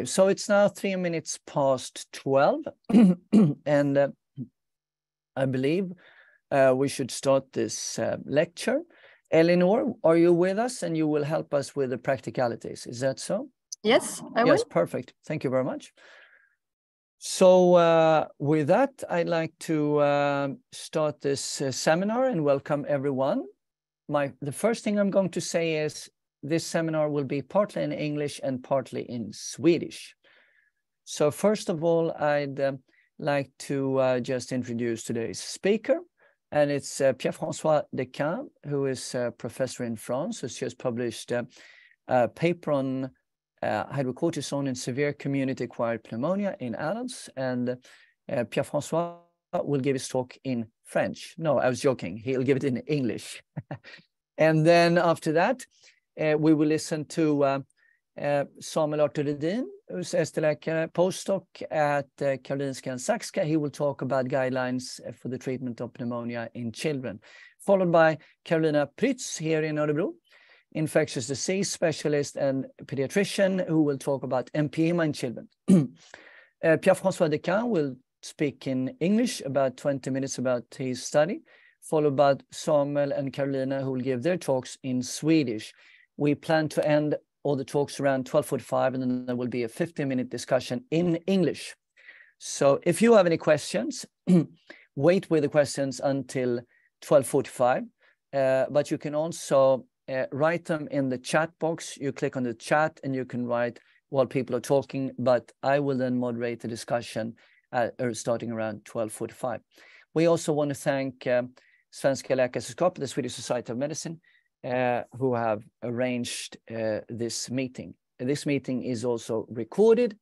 So it's now 3 minutes past 12, and I believe we should start this lecture. Eleanor, are you with us? And you will help us with the practicalities. Is that so? Yes, I will. Yes, perfect. Thank you very much. So with that, I'd like to start this seminar and welcome everyone. The first thing I'm going to say is this seminar will be partly in English and partly in Swedish. So first of all, I'd like to just introduce today's speaker, and it's Pierre-Francois Dequin, who is a professor in France, who's just published a paper on Hydrocortisone in severe community-acquired pneumonia in adults, and Pierre-Francois will give his talk in French. No, I was joking. He'll give it in English. And then after that, we will listen to Samuel Arthur Rhedin, who's ST-läk postdoc at Karolinska and Saxka. He will talk about guidelines for the treatment of pneumonia in children, followed by Karolina Prytz here in Örebro, infectious disease specialist and pediatrician, who will talk about Empyem in children. Pierre-Francois Dequin will speak in English about 20 minutes about his study, followed by Samuel and Karolina, who will give their talks in Swedish. We plan to end all the talks around 12:45, and then there will be a 15-minute discussion in English. So if you have any questions, wait with the questions until 12:45, but you can also write them in the chat box. You click on the chat and you can write while people are talking, but I will then moderate the discussion starting around 12:45. We also want to thank Svenska Läkaresällskapet, the Swedish Society of Medicine, who have arranged this meeting. This meeting is also recorded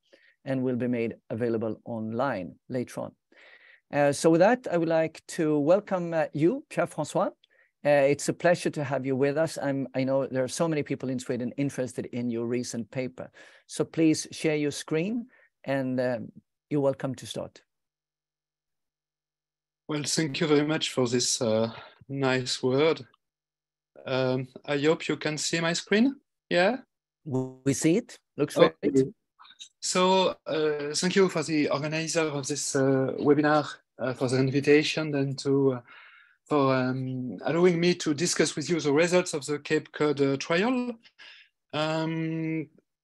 and will be made available online later on. So with that, I would like to welcome you, Pierre-Francois. It's a pleasure to have you with us. I know there are so many people in Sweden interested in your recent paper. So please share your screen, and you're welcome to start. Well, thank you very much for this nice word. I hope you can see my screen. Yeah? We see it. Looks great. Okay. So thank you for the organizer of this webinar for the invitation and for allowing me to discuss with you the results of the Cape Cod trial.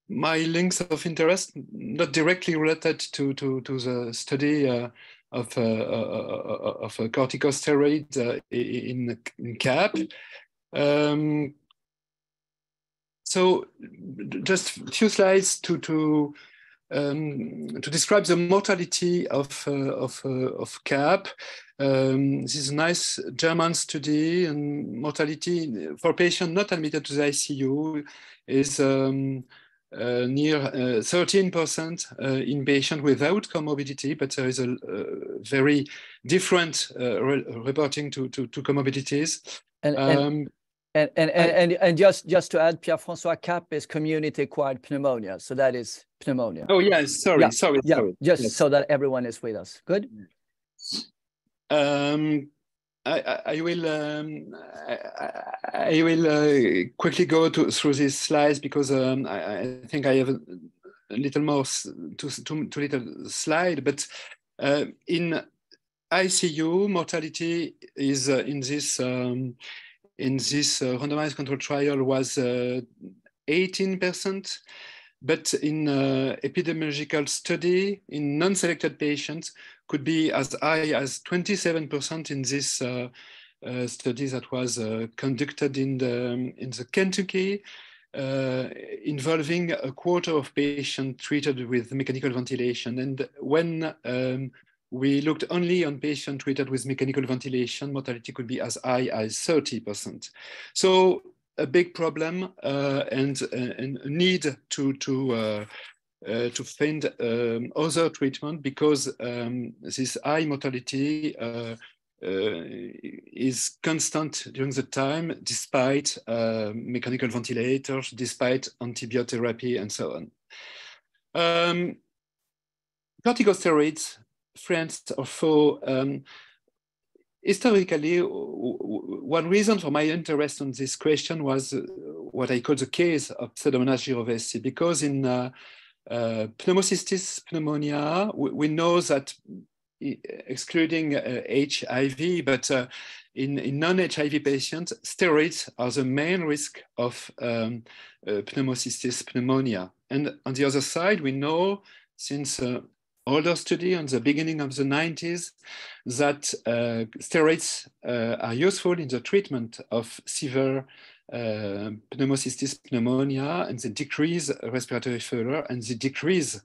My links of interest, not directly related to the study of corticosteroid in CAP. So just a few slides to describe the mortality of CAP. This is a nice German study, and mortality for patients not admitted to the ICU is near 13% in patients without comorbidity, but there is a very different reporting to comorbidities. And just to add, Pierre-Francois, CAP is community-acquired pneumonia, so that is pneumonia. Oh yes, sorry. Just so that everyone is with us. Good. I will quickly go through these slides because I think I have a little more too little slide. But in ICU, mortality is in this randomized control trial was 18%. But in epidemiological study in non-selected patients could be as high as 27% in this study that was conducted in the Kentucky, involving a quarter of patients treated with mechanical ventilation. And when we looked only on patients treated with mechanical ventilation, mortality could be as high as 30%. So a big problem and a need to find other treatment, because this high mortality is constant during the time, despite mechanical ventilators, despite antibiotic therapy, and so on. Corticosteroids, friends or foe, historically, one reason for my interest in this question was what I call the case of Pseudomonas gyrovesi, because in Pneumocystis pneumonia, we know that, excluding HIV, but in non-HIV patients, steroids are the main risk of pneumocystis pneumonia. And on the other side, we know since older study on the beginning of the 90s that steroids are useful in the treatment of severe pneumocystis pneumonia, and they decrease respiratory failure and they decrease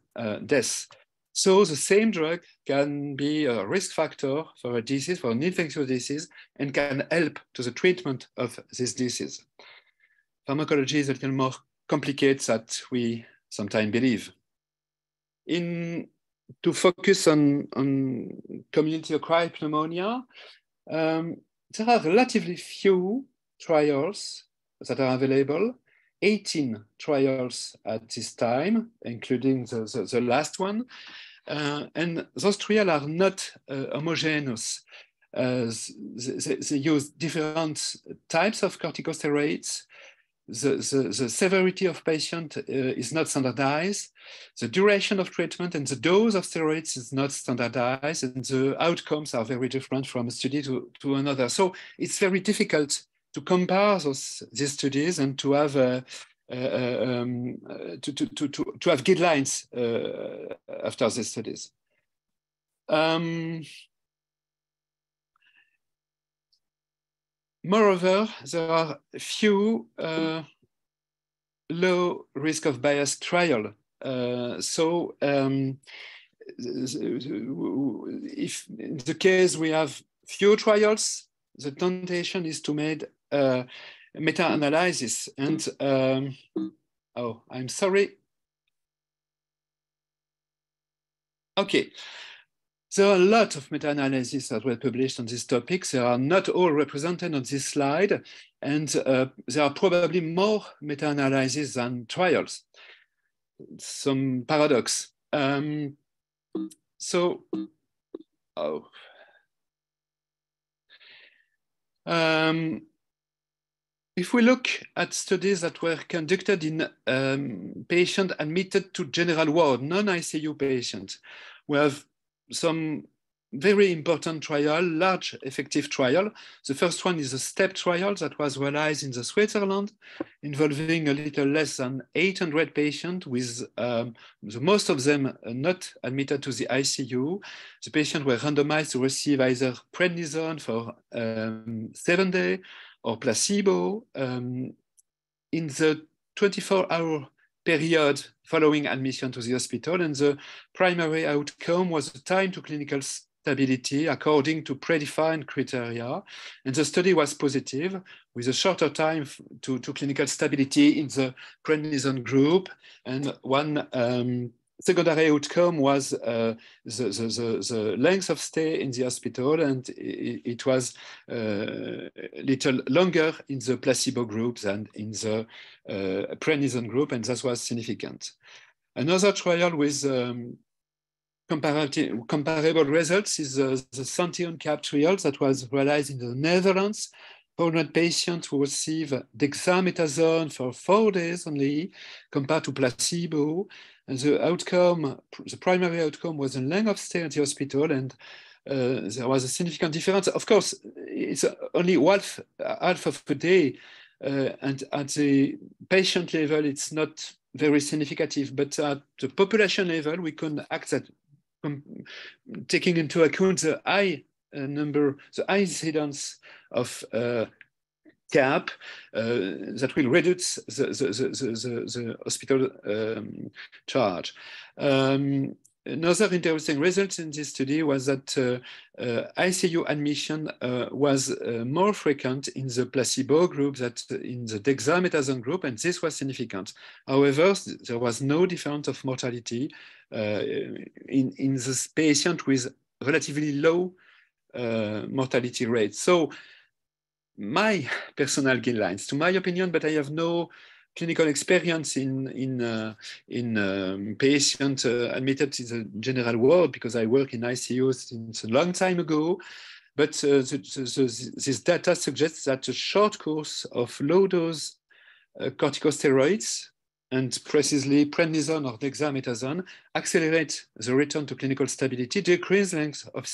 death. So the same drug can be a risk factor for a disease, for an infectious disease, and can help to the treatment of this disease. Pharmacology is a little more complicated than we sometimes believe. To focus on community-acquired pneumonia, there are relatively few trials that are available, 18 trials at this time, including the last one. And those trials are not homogeneous. They use different types of corticosteroids. The severity of patient is not standardized. The duration of treatment and the dose of steroids is not standardized, and the outcomes are very different from a study to another. So it's very difficult to compare these studies and to have guidelines after these studies. Moreover, there are few low risk of bias trial. If in the case we have few trials, the temptation is to make meta-analysis. And oh, I'm sorry. Okay. There are a lot of meta-analyses that were published on this topic. They are not all represented on this slide, and there are probably more meta-analyses than trials. Some paradox. If we look at studies that were conducted in patients admitted to general ward, non-ICU patients, we have some very important trial, large effective trial. The first one is a STEP trial that was realized in Switzerland, involving a little less than 800 patients, with most of them not admitted to the ICU. The patients were randomized to receive either prednisone for 7 days or placebo. In the 24-hour period following admission to the hospital, and the primary outcome was the time to clinical stability according to predefined criteria. And the study was positive, with a shorter time to clinical stability in the prednisone group. And one secondary outcome was the length of stay in the hospital, and it was a little longer in the placebo group than in the prednisone group, and that was significant. Another trial with comparable results is the Santion CAP trial that was realized in the Netherlands. 400 patients who receive dexamethasone for 4 days only, compared to placebo. And the outcome, the primary outcome, was a length of stay at the hospital, and there was a significant difference. Of course, it's only half of a day, and at the patient level, it's not very significant. But at the population level, we can access, taking into account the high number, the high incidence of CAP, that will reduce the hospital charge. Another interesting result in this study was that ICU admission was more frequent in the placebo group than in the dexamethasone group, and this was significant. However, there was no difference of mortality in this patient with relatively low mortality rate. So my personal guidelines, to my opinion, but I have no clinical experience in patients admitted in the general ward, because I work in ICU since a long time ago. But this data suggests that a short course of low-dose corticosteroids and precisely prednisone or dexamethasone, accelerate the return to clinical stability, decrease length of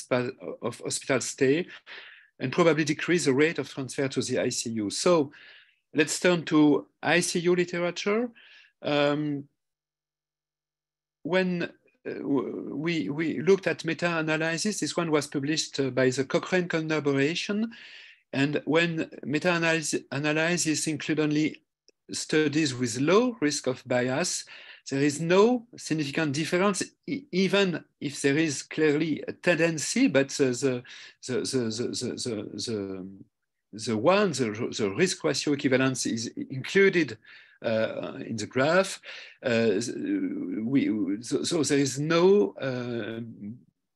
hospital stay, and probably decrease the rate of transfer to the ICU. So let's turn to ICU literature. When we looked at meta-analysis, this one was published by the Cochrane collaboration. And when meta-analysis include only studies with low risk of bias, there is no significant difference, even if there is clearly a tendency, but the risk ratio equivalence is included in the graph. So there is no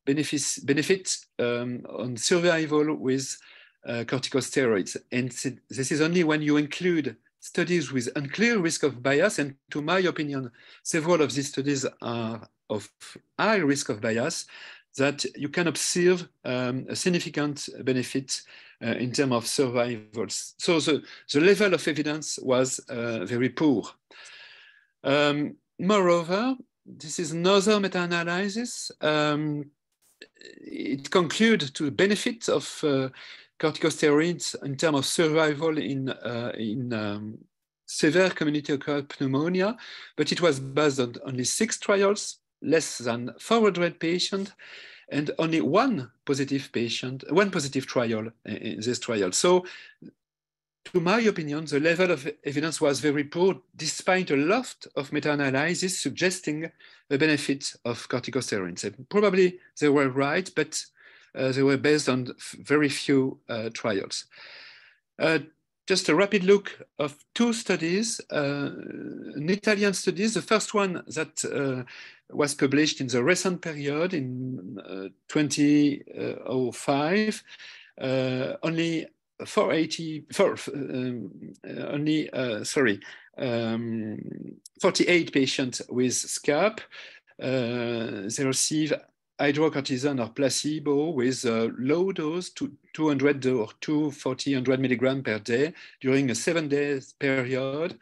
benefit on survival with corticosteroids. And this is only when you include studies with unclear risk of bias, and to my opinion, several of these studies are of high risk of bias, that you can observe a significant benefit in terms of survival. So the level of evidence was very poor. Moreover, this is another meta-analysis. It concludes to the benefit of corticosteroids in terms of survival in severe community-acquired pneumonia, but it was based on only 6 trials, less than 400 patients, and only one positive trial in this trial. So, to my opinion, the level of evidence was very poor, despite a lot of meta-analysis suggesting the benefit of corticosteroids. And probably they were right, but they were based on very few trials. Just a rapid look of 2 studies, an Italian studies. The first one that was published in the recent period in 2005, only 48 patients with SCAP. They receive hydrocortisone or placebo with a low dose, 200 or 400 milligrams per day during a 7-day period.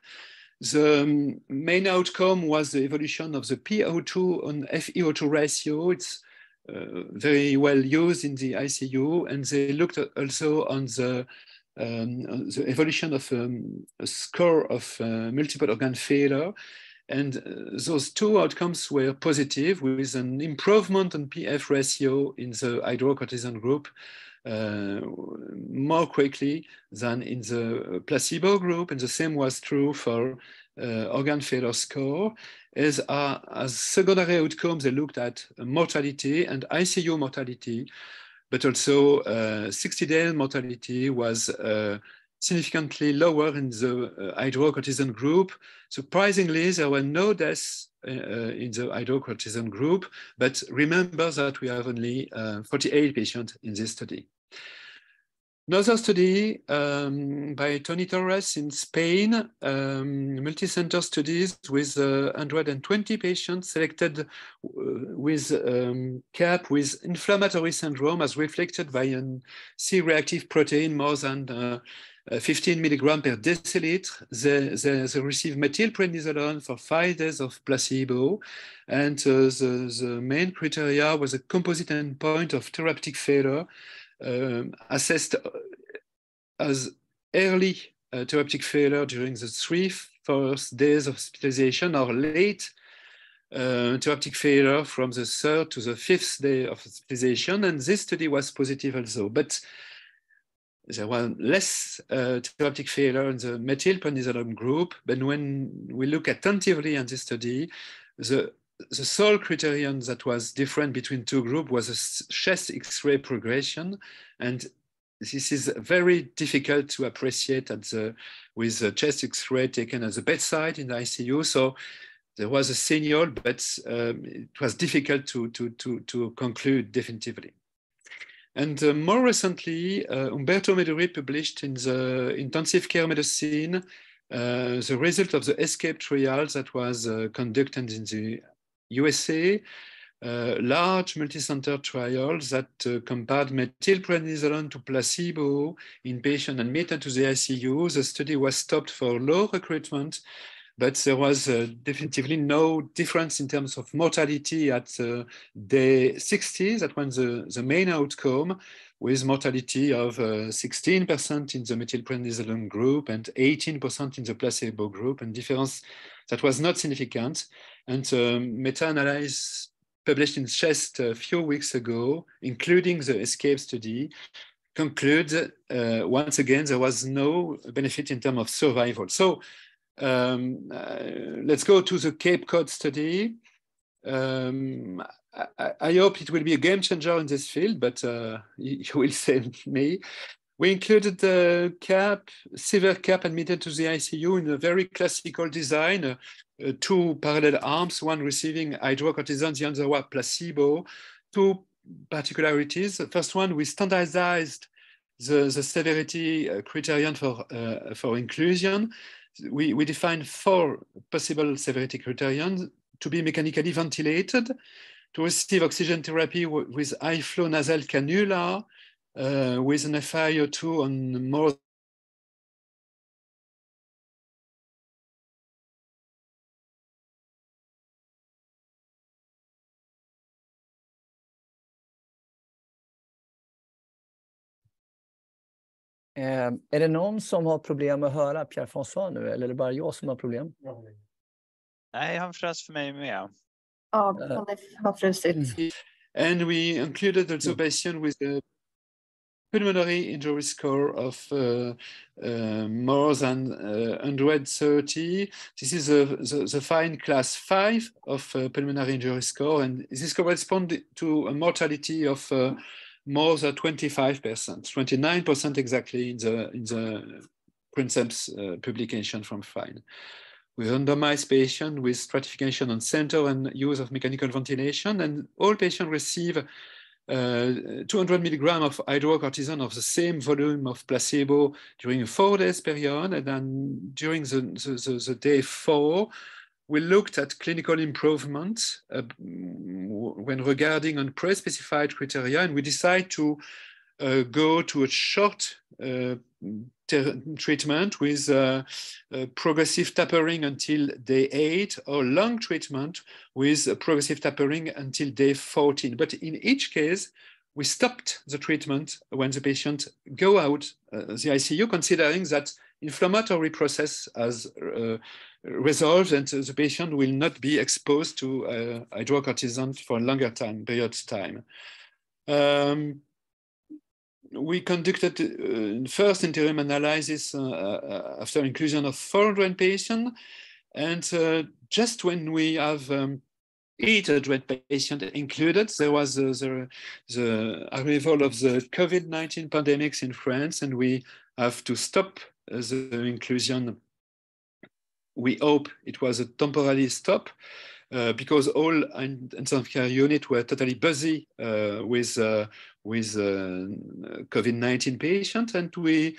The main outcome was the evolution of the PO2 and FeO2 ratio. It's very well used in the ICU, and they looked also on the evolution of a score of multiple organ failure. And those 2 outcomes were positive, with an improvement in PF ratio in the hydrocortisone group more quickly than in the placebo group. And the same was true for organ failure score. As secondary outcomes, they looked at mortality and ICU mortality, but also 60-day mortality was significantly lower in the hydrocortisone group. Surprisingly, there were no deaths in the hydrocortisone group, but remember that we have only 48 patients in this study. Another study by Tony Torres in Spain, multi-center studies with 120 patients selected with CAP with inflammatory syndrome as reflected by a C-reactive protein more than 15 milligrams per deciliter. They received methylprednisolone for 5 days of placebo. And the main criteria was a composite endpoint of therapeutic failure, assessed as early therapeutic failure during the 3 first days of hospitalization, or late therapeutic failure from the 3rd to the 5th day of hospitalization. And this study was positive also, but there was less therapeutic failure in the methylprednisolone group. But when we look attentively at this study, the sole criterion that was different between 2 groups was a chest X-ray progression. And this is very difficult to appreciate with the chest X-ray taken at the bedside in the ICU. So there was a signal, but it was difficult to conclude definitively. And more recently, Umberto Meduri published in the Intensive Care Medicine the result of the ESCAPE trial that was conducted in the USA, large multi-center trials that compared methylprednisolone to placebo in patients admitted to the ICU. The study was stopped for low recruitment, but there was definitively no difference in terms of mortality at day 60. That was the main outcome, with mortality of 16% in the methylprednisolone group and 18% in the placebo group, and difference that was not significant. And meta-analysis published in Chest a few weeks ago, including the ESCAPE study, concludes once again there was no benefit in terms of survival. So let's go to the Cape Cod study. I hope it will be a game changer in this field, but you will say me. We included the severe CAP admitted to the ICU in a very classical design, two parallel arms, one receiving hydrocortisone, the other one placebo. Two particularities. The first one, we standardized the severity criterion for inclusion. We defined 4 possible severity criterion: to be mechanically ventilated, to receive oxygen therapy with high flow nasal cannula, with an FiO2 on more Är det någon som har problem med att höra Pierre-Francois nu, eller är det bara jag som har problem? Nej, han frös för mig med. Ja, han har frusit. And we included also patient with a pulmonary injury score of more than 130. This is the fine class 5 of pulmonary injury score, and this corresponds to a mortality of more than 25%, 29% exactly in the Princeps publication from FINE. We randomized patients with stratification on center and use of mechanical ventilation, and all patients receive 200 milligrams of hydrocortisone of the same volume of placebo during a 4 days period. And then during the day 4, we looked at clinical improvement when regarding on pre-specified criteria, and we decided to go to a short treatment with progressive tapering until day 8, or long treatment with progressive tapering until day 14. But in each case, we stopped the treatment when the patient go out the ICU, considering that inflammatory process has resolved and the patient will not be exposed to hydrocortisone for a longer period of time. We conducted first interim analysis after inclusion of 400 patients, and just when we have 800 patients included, there was the arrival of the COVID-19 pandemics in France, and we have to stop the inclusion. We hope it was a temporary stop because all intensive care units were totally busy with COVID-19 patients, and we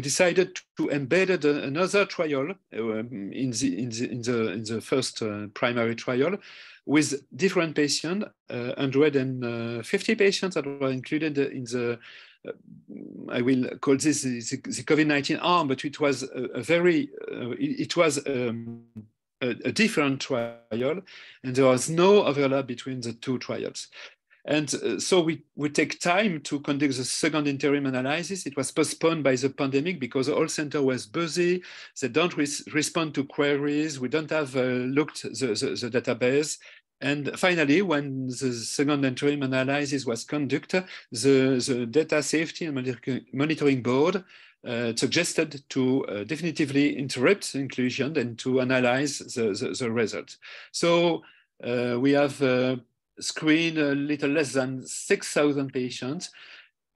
decided to embed another trial in the first primary trial with different patients, 150 patients that were included in the I will call this the COVID-19 arm, but it was a different trial, and there was no overlap between the two trials. And so we take time to conduct the second interim analysis. It was postponed by the pandemic because all center was busy. They don't respond to queries. We don't have looked the database. And finally, when the second interim analysis was conducted, the Data Safety and Monitoring Board suggested to definitively interrupt inclusion and to analyze the result. So we have screened a little less than 6,000 patients.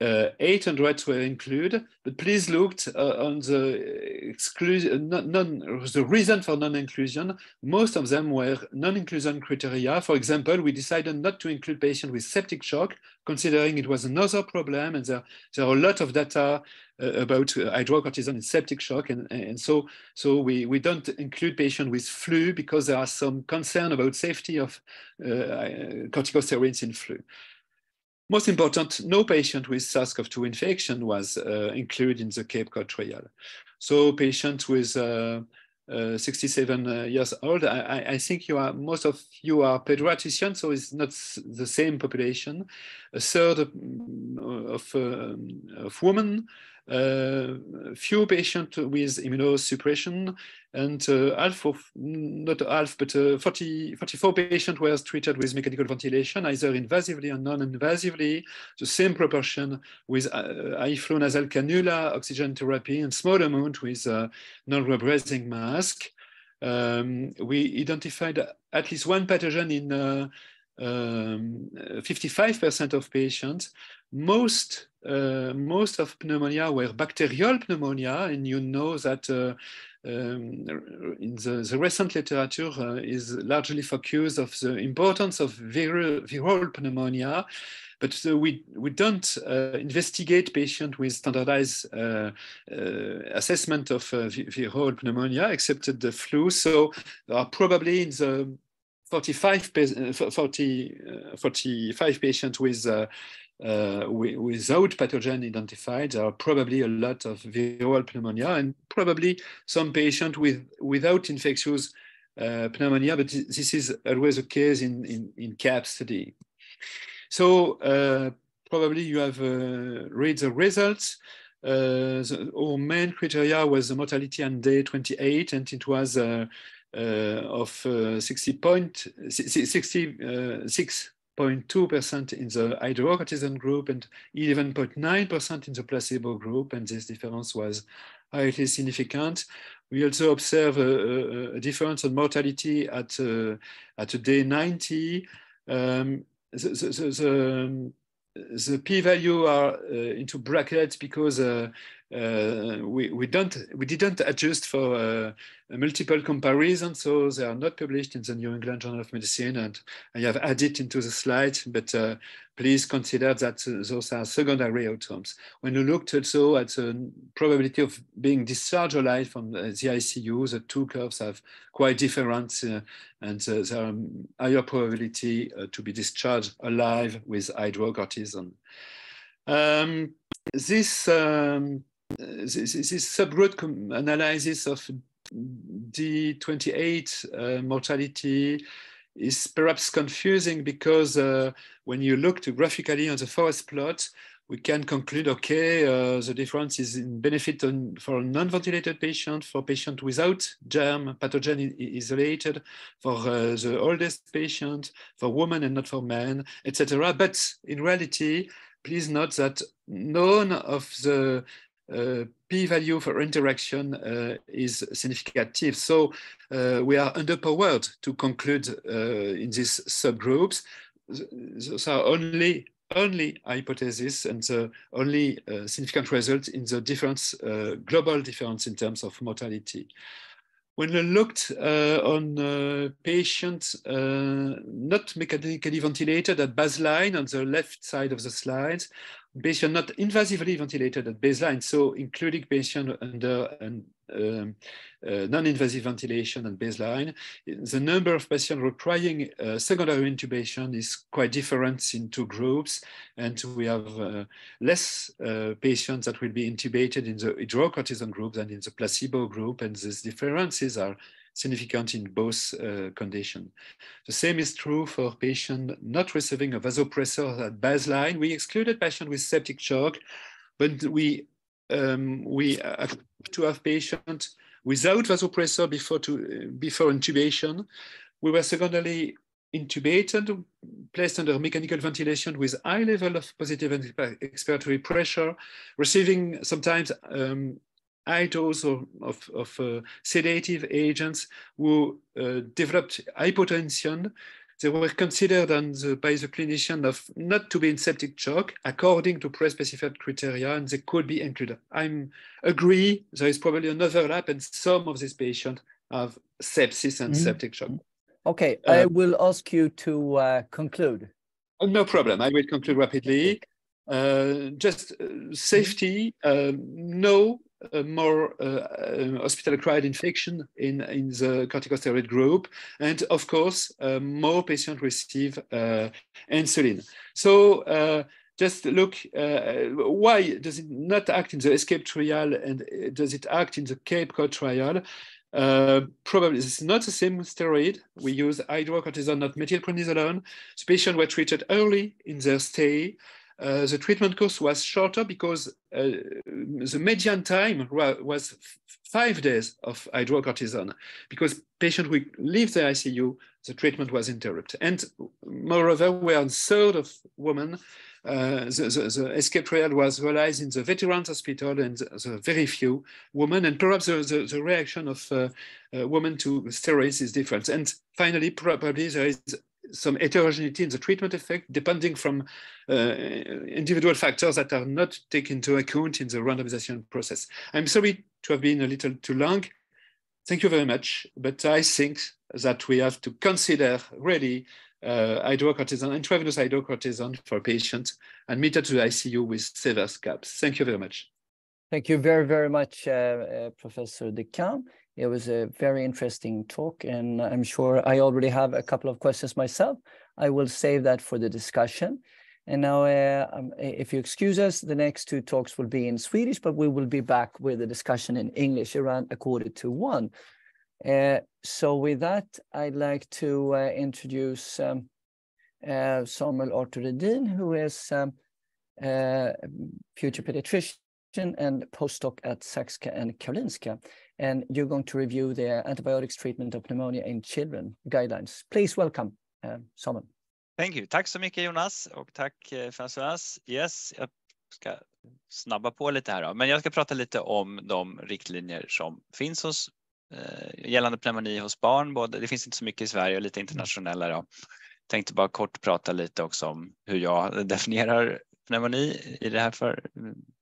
800 were included, but please look on the exclusion, the reason for non-inclusion. Most of them were non-inclusion criteria. For example, we decided not to include patients with septic shock, considering it was another problem, and there are a lot of data about hydrocortisone and septic shock, and so we don't include patients with flu because there are some concern about safety of corticosteroids in flu. Most important, no patient with SARS-CoV-2 infection was included in the Cape Cod trial. So patients with 67 years old. I think most of you are pediatricians, so it's not the same population. A third of women, few patients with immunosuppression, and not half, but 44 patients were treated with mechanical ventilation, either invasively or non-invasively. The same proportion with high flow nasal cannula, oxygen therapy, and small amount with non-rebreathing mask. We identified at least one pathogen in 55% of patients. Most of pneumonia were bacterial pneumonia, and you know that in the recent literature is largely focused of the importance of viral pneumonia, but we don't investigate patients with standardized assessment of viral pneumonia, except the flu. So there are probably in the 45 patients without pathogen identified. There are probably a lot of viral pneumonia and probably some patients without infectious pneumonia, but this is always the case in CAP study. So probably you have read the results. Our main criteria was the mortality on day 28, and it was of 66.2% in the hydrocortisone group and 11.9% in the placebo group, and this difference was highly significant. We also observe a difference in mortality at day 90. The p-value are into brackets because we didn't adjust for multiple comparisons, so they are not published in the New England Journal of Medicine, and I have added into the slide, but please consider that those are secondary outcomes. When you looked also at the probability of being discharged alive from the ICU, the two curves have quite different, and there are higher probability to be discharged alive with hydrocortisone. This subgroup analysis of D28 mortality is perhaps confusing because when you look graphically on the forest plot, we can conclude, okay, the difference is in benefit for non-ventilated patients, for patients without germ pathogen isolated, for the oldest patient, for women and not for men, etc. But in reality, please note that none of the p-value for interaction is significative. So we are underpowered to conclude in these subgroups. Those are only hypothesis and the only significant result in the difference, global difference in terms of mortality. When we looked on patients not mechanically ventilated at baseline on the left side of the slide, patients not invasively ventilated at baseline, so including patients under non-invasive ventilation at baseline, the number of patients requiring secondary intubation is quite different in two groups, and we have less patients that will be intubated in the hydrocortisone group than in the placebo group, and these differences are significant in both conditions. The same is true for patients not receiving a vasopressor at baseline. We excluded patients with septic shock, but we have to have patients without vasopressor before intubation. We were secondarily intubated, placed under mechanical ventilation with high level of positive expiratory pressure, receiving sometimes high dose of sedative agents who developed hypotension. They were considered by the clinician of not to be in septic shock according to pre-specified criteria, and they could be included. I agree there is probably an overlap, and some of these patients have sepsis and septic shock. Okay, I will ask you to conclude. No problem, I will conclude rapidly. Just safety, no more hospital-acquired infection in the corticosteroid group, and of course more patients receive insulin. So just look, why does it not act in the ESCAPE trial and does it act in the Cape Cod trial? Probably this is not the same steroid. We use hydrocortisone, not methylprednisolone. The patient were treated early in their stay. The treatment course was shorter because the median time was 5 days of hydrocortisone, because patients will leave the ICU, the treatment was interrupted. And moreover, we are a third of women. The escape trial was realized in the Veterans Hospital, and the very few women, and perhaps the reaction of women to steroids is different. And finally, probably there is some heterogeneity in the treatment effect, depending from individual factors that are not taken into account in the randomization process. I'm sorry to have been a little too long. Thank you very much. But I think that we have to consider really hydrocortisone, intravenous hydrocortisone for patients admitted to the ICU with severe scabs. Thank you very much. Thank you very, very much, Professor Dequin. It was a very interesting talk, and I'm sure I already have a couple of questions myself. I will save that for the discussion. And now, if you excuse us, the next two talks will be in Swedish, but we will be back with the discussion in English around 1:45. So with that, I'd like to introduce Samuel Arthur Rhedin, who is future pediatrician and postdoc at Saxka and Karolinska. And you're going to review the antibiotics treatment of pneumonia in children guidelines. Please welcome Samuel. Thank you. Tack så mycket Jonas och tack François. Yes, jag ska snabba på lite här då. Men jag ska prata lite om de riktlinjer som finns hos gällande pneumoni hos barn. Det finns inte så mycket i Sverige och lite internationella då. Tänkte bara kort prata lite också om hur jag definierar pneumoni i det här för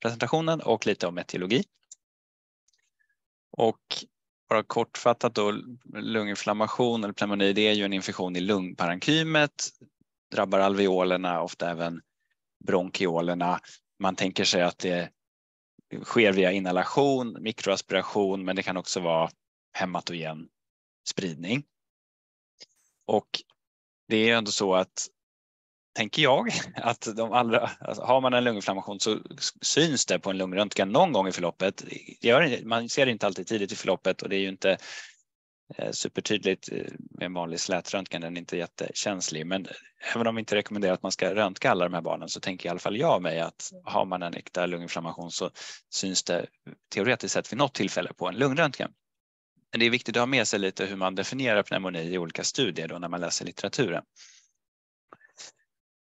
presentationen och lite om etiologi. Och bara kortfattat då, lunginflammation eller pneumoni, det är ju en infektion i lungparenkymet, drabbar alveolerna, ofta även bronkiolerna. Man tänker sig att det sker via inhalation, mikroaspiration, men det kan också vara hematogen spridning. Och det är ju ändå så att, tänker jag, att har man en lunginflammation så syns det på en lungröntgen någon gång i förloppet. Man ser det inte alltid tidigt i förloppet, och det är ju inte supertydligt med en vanlig slätröntgen, den är inte jättekänslig. Men även om vi inte rekommenderar att man ska röntga alla de här barnen, så tänker i alla fall jag mig att har man en äkta lunginflammation så syns det teoretiskt sett vid något tillfälle på en lungröntgen. Men det är viktigt att ha med sig lite hur man definierar pneumoni i olika studier då när man läser litteraturen.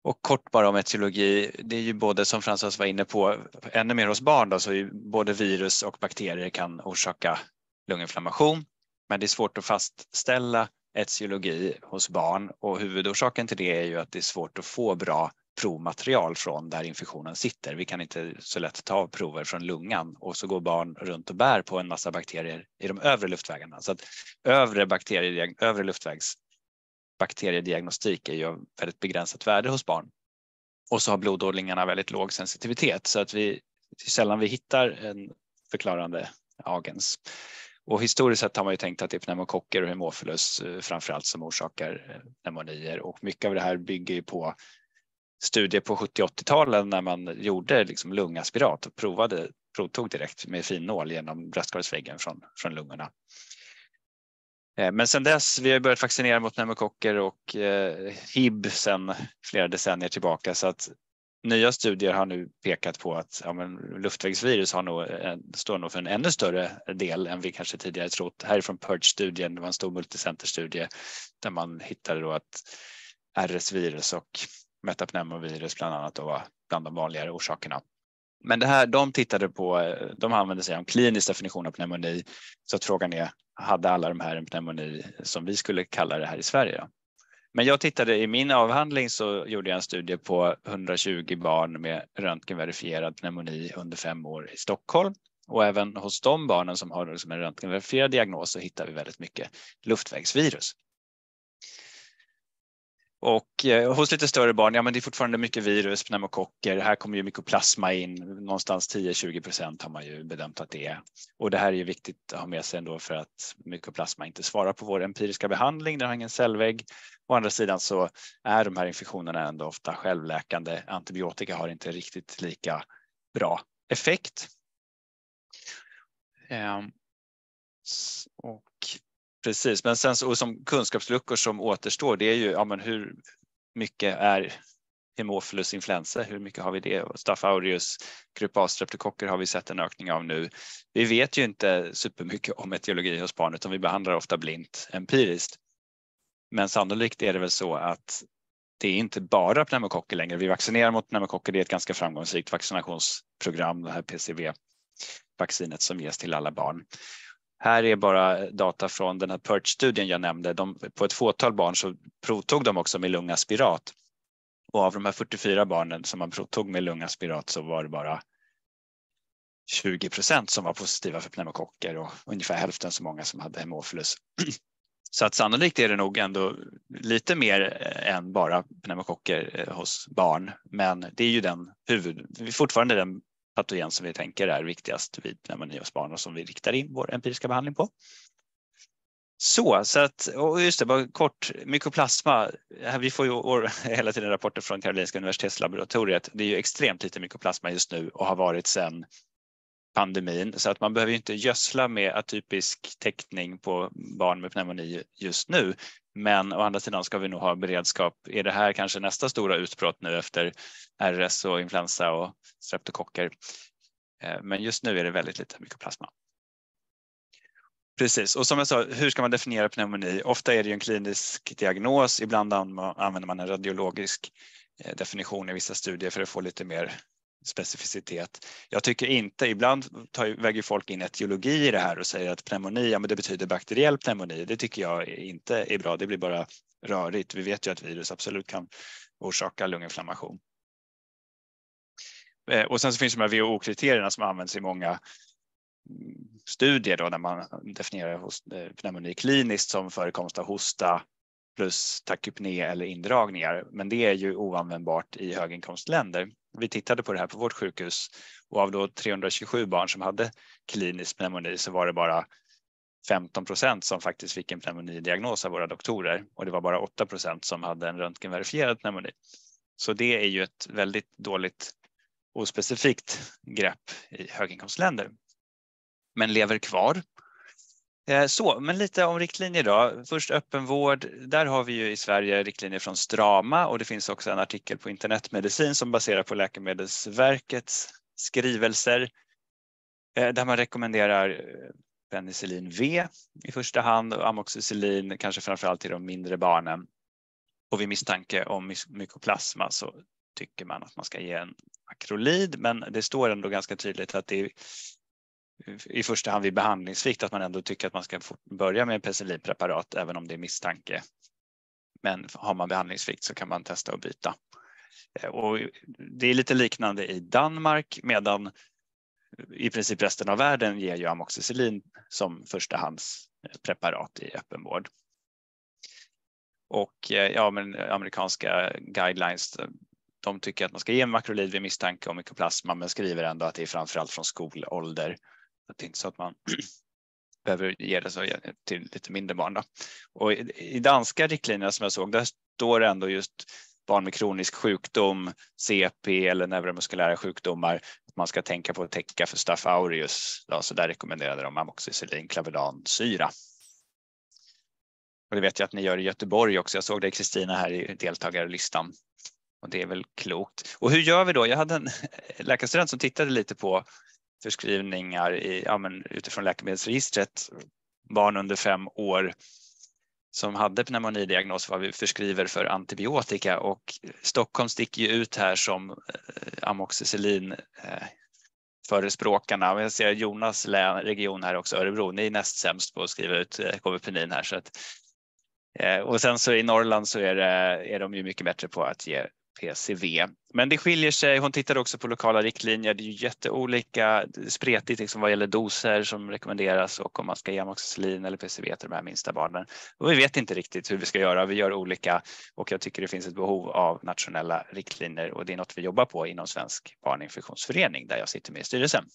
Och kort bara om etiologi, det är ju både, som François var inne på, ännu mer hos barn då, så ju både virus och bakterier kan orsaka lunginflammation. Men det är svårt att fastställa etiologi hos barn, och huvudorsaken till det är ju att det är svårt att få bra provmaterial från där infektionen sitter. Vi kan inte så lätt ta prover från lungan, och så går barn runt och bär på en massa bakterier i de övre luftvägarna. Så att övre luftvägs bakteriediagnostik är ju av väldigt begränsat värde hos barn. Och så har blodådlingarna väldigt låg sensitivitet, så att sällan vi hittar en förklarande agens. Och historiskt sett har man ju tänkt att det är pneumokocker och hemophilus framförallt som orsakar pneumonier. Och mycket av det här bygger ju på studier på 70-80-talen när man gjorde liksom lungaspirat och provtog direkt med fin nål genom bröstkorgsväggen från lungorna. Men sedan dess, vi har börjat vaccinera mot pneumokocker och HIB sedan flera decennier tillbaka, så att nya studier har nu pekat på att luftvägsvirus står nog för en ännu större del än vi kanske tidigare trott. Här är från PURGE-studien, det var en stor multicenterstudie där man hittade då att RS-virus och metapneumovirus bland annat då var bland de vanligare orsakerna. Men det här, de använde sig av en klinisk definition av pneumoni, så att frågan är, hade alla de här en pneumoni som vi skulle kalla det här i Sverige då? Men jag tittade i min avhandling, så gjorde jag en studie på 120 barn med röntgenverifierad pneumoni under 5 år i Stockholm. Och även hos de barnen som har en röntgenverifierad diagnos så hittar vi väldigt mycket luftvägsvirus. Och hos lite större barn, men det är fortfarande mycket virus, pneumokocker. Här kommer ju mykoplasma in, någonstans 10-20% har man ju bedömt att det är. Och det här är ju viktigt att ha med sig ändå, för att mykoplasma inte svarar på vår empiriska behandling, den har ingen cellvägg. Å andra sidan så är de här infektionerna ändå ofta självläkande. Antibiotika har inte riktigt lika bra effekt. Och Precis, men sen så, och som kunskapsluckor som återstår, det är ju hur mycket är Haemophilus influenza, hur mycket har vi det? Staph aureus, grupp A-streptokocker har vi sett en ökning av nu. Vi vet ju inte supermycket om etiologi hos barn, utan vi behandlar ofta blint empiriskt. Men sannolikt är det väl så att det är inte bara pneumokocker längre. Vi vaccinerar mot pneumokocker, det är ett ganska framgångsrikt vaccinationsprogram, det här PCV-vaccinet som ges till alla barn. Här är bara data från den här Prytz-studien jag nämnde. På ett fåtal barn så provtog de också med lungaspirat. Och av de här 44 barnen som man provtog med lungaspirat så var det bara 20% som var positiva för pneumokocker och ungefär hälften så många som hade Haemophilus. Så att sannolikt är det nog ändå lite mer än bara pneumokocker hos barn. Men det är ju fortfarande den patogen som vi tänker är viktigast vid pneumoni hos barn och som vi riktar in vår empiriska behandling på. Så att, och just det, bara kort, mykoplasma. Vi får ju hela tiden rapporter från Karolinska universitetslaboratoriet. Det är ju extremt lite mykoplasma just nu och har varit sedan pandemin. Så att man behöver ju inte gödsla med atypisk täckning på barn med pneumoni just nu. Men å andra sidan ska vi nog ha beredskap. Är det här kanske nästa stora utbrott nu efter RS och influensa och streptokocker? Men just nu är det väldigt lite mykoplasma. Precis, och som jag sa, hur ska man definiera pneumoni? Ofta är det ju en klinisk diagnos, ibland använder man en radiologisk definition i vissa studier för att få lite mer specificitet. Jag tycker inte, ibland väger folk in etiologi i det här och säger att pneumoni, men det betyder bakteriell pneumoni. Det tycker jag inte är bra, det blir bara rörigt. Vi vet ju att virus absolut kan orsaka lunginflammation. Och sen så finns de här WHO-kriterierna som används i många studier då, när man definierar pneumoni kliniskt som förekomst av hosta plus takypné eller indragningar. Men det är ju oanvändbart i höginkomstländer. Vi tittade på det här på vårt sjukhus och av då 327 barn som hade klinisk pneumoni så var det bara 15% som faktiskt fick en pneumonidiagnos av våra doktorer och det var bara 8% som hade en röntgenverifierad pneumoni. Så det är ju ett väldigt dåligt ospecifikt grepp i höginkomstländer. Men lever kvar. Men lite om riktlinjer då. Först öppenvård. Där har vi ju i Sverige riktlinjer från Strama och det finns också en artikel på internetmedicin som baserar på Läkemedelsverkets skrivelser. Där man rekommenderar penicillin V i första hand och amoxicillin kanske framförallt till de mindre barnen. Och vid misstanke om mykoplasma så tycker man att man ska ge en makrolid, men det står ändå ganska tydligt att det är i första hand vid behandlingsvikt att man ändå tycker att man ska börja med penicillinpreparat även om det är misstanke. Men har man behandlingsvikt så kan man testa och byta. Och det är lite liknande i Danmark medan i princip resten av världen ger ju amoxicillin som förstahandspreparat i öppenvård. Och men amerikanska guidelines, de tycker att man ska ge en makrolid vid misstanke om mykoplasma men skriver ändå att det är framförallt från skolålder. Det är inte så att man behöver ge det så till lite mindre barn då. Och i danska riktlinjerna som jag såg, där står det ändå just barn med kronisk sjukdom, CP eller neuromuskulära sjukdomar, att man ska tänka på att täcka för Staph aureus. Ja, så där rekommenderade de amoxicillin, klavidansyra. Och det vet jag att ni gör i Göteborg också. Jag såg det Kristina här i deltagarlistan. Och det är väl klokt. Och hur gör vi då? Jag hade en läkarstudent som tittade lite på förskrivningar utifrån läkemedelsregistret. Barn under 5 år som hade pneumonidiagnos vad vi förskriver för antibiotika. Och Stockholm sticker ju ut här som amoxicillin förespråkarna. Jag ser Jonas region här också, Örebro. Ni är näst sämst på att skriva ut kåvepenin här. Så att, och sen så i Norrland så är de ju mycket bättre på att ge PCV. Men det skiljer sig. Hon tittade också på lokala riktlinjer. Det är ju jätteolika, spretigt liksom vad gäller doser som rekommenderas och om man ska ge amoxicillin eller PCV till de här minsta barnen. Och vi vet inte riktigt hur vi ska göra. Vi gör olika och jag tycker det finns ett behov av nationella riktlinjer och det är något vi jobbar på inom Svensk barninfektionsförening där jag sitter med i styrelsen.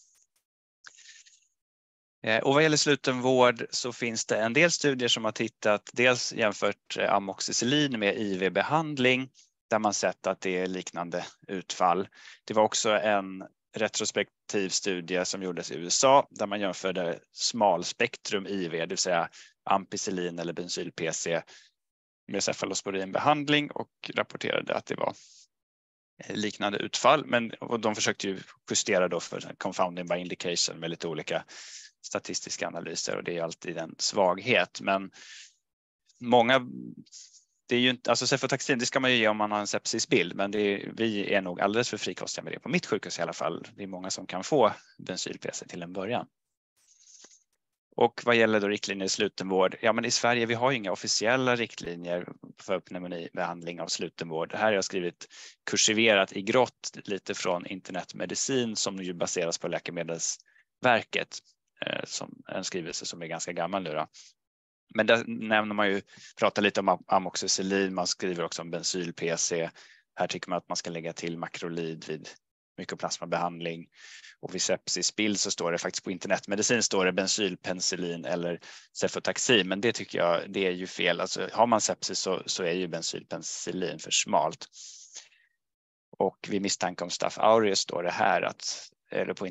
Och vad gäller slutenvård så finns det en del studier som har tittat dels jämfört amoxicillin med IV-behandling där man sett att det är liknande utfall. Det var också en retrospektiv studie som gjordes i USA där man jämförde smalspektrum IV, det vill säga ampicillin eller bensyl-PC med cefalosporinbehandling och rapporterade att det var liknande utfall, och de försökte ju justera då för confounding by indication med lite olika statistiska analyser, och det är alltid en svaghet. Men många, det är ju inte, alltså cefotaxin, det ska man ju ge om man har en sepsisbild, men vi är nog alldeles för frikostiga med det på mitt sjukhus i alla fall. Det är många som kan få bensyl-PC till en början. Och vad gäller då riktlinjer i slutenvård, ja men i Sverige vi har ju inga officiella riktlinjer för pneumonibehandling av slutenvård. Det här har jag skrivit kursiverat i grått lite från internetmedicin som ju baseras på Läkemedelsverket, som en skrivelse som är ganska gammal nu då. Men där nämner man ju, pratar lite om amoxicillin, man skriver också om bensyl-PC. Här tycker man att man ska lägga till makrolid vid mykoplasmabehandling, och vid sepsisbild så står det faktiskt på internetmedicin står det bensylpenicillin eller cefotaxin, men det tycker jag det är ju fel. Alltså har man sepsis så är ju bensylpenicillin för smalt. Och vid misstanke om staph aureus står det här att, eller på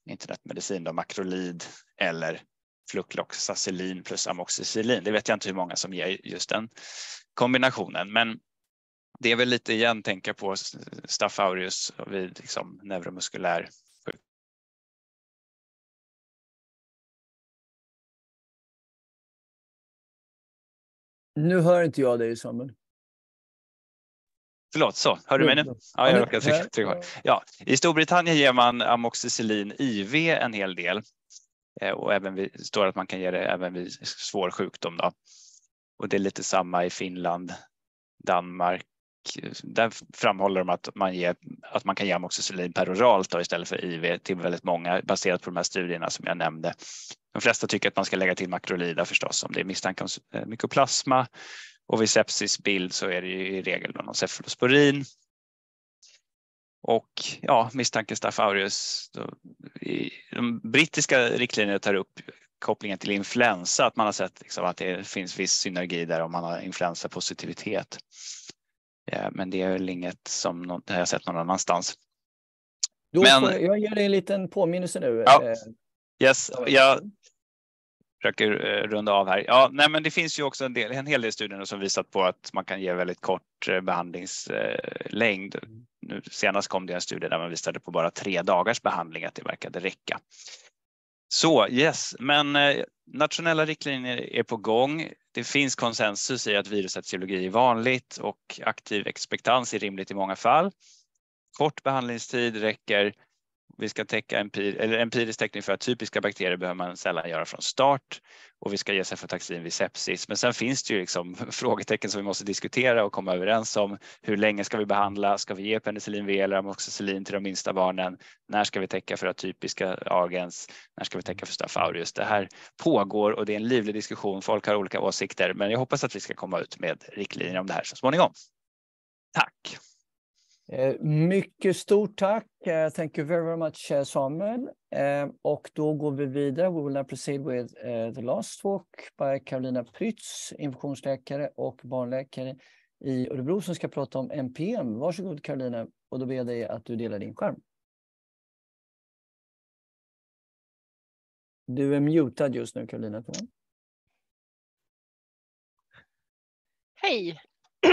internetmedicin då, makrolid eller flucloxacillin plus amoxicillin. Det vet jag inte hur många som ger just den kombinationen, men det är väl lite igen tänka på staph aureus vid liksom neuromuskulär sjukdom. Nu hör inte jag dig, Samuel. Förlåt, så. Hör du mig nu? Ja, jag råkade trycka. Ja, i Storbritannien ger man amoxicillin IV en hel del. Och även står att man kan ge det även vid svår sjukdom då. Och det är lite samma i Finland, Danmark. Där framhåller de att man kan ge amoxicillin peroralt då, istället för IV till väldigt många, baserat på de här studierna som jag nämnde. De flesta tycker att man ska lägga till makrolida förstås om det är misstanke om mykoplasma, och vid sepsisbild så är det ju i regel någon cefalosporin. Och ja, misstanke staph aureus. De brittiska riktlinjerna tar upp kopplingen till influensa, att man har sett liksom att det finns viss synergi där om man har influensapositivitet. Men det är väl inget som jag har sett någon annanstans. Jag ger dig en liten påminnelse nu. Ja, yes, jag försöker runda av här. Ja, nej, men det finns ju också en hel del studier som visat på att man kan ge väldigt kort behandlingslängd. Nu senast kom det en studie där man visade på bara 3 dagars behandling att det verkade räcka. Så yes, men nationella riktlinjer är på gång. Det finns konsensus i att virusetiologi är vanligt och aktiv expectans är rimligt i många fall. Kort behandlingstid räcker. Vi ska täcka empirisk täckning för att typiska bakterier behöver man sällan göra från start, och vi ska ge cefotaxin vid sepsis. Men sen finns det ju liksom frågetecken som vi måste diskutera och komma överens om. Hur länge ska vi behandla? Ska vi ge penicillin V eller amoxicillin till de minsta barnen? När ska vi täcka för atypiska agens? När ska vi täcka för staph aureus? Det här pågår och det är en livlig diskussion. Folk har olika åsikter, men jag hoppas att vi ska komma ut med riktlinjer om det här så småningom. Tack! Mycket stort tack. Thank you very much, Samuel. Och då går vi vidare. We will now proceed with the last talk by Karolina Prytz, infektionsläkare och barnläkare i Örebro, som ska prata om Empyem. Varsågod Karolina, och då ber jag dig att du delar din skärm. Du är mutad just nu, Karolina. Hej!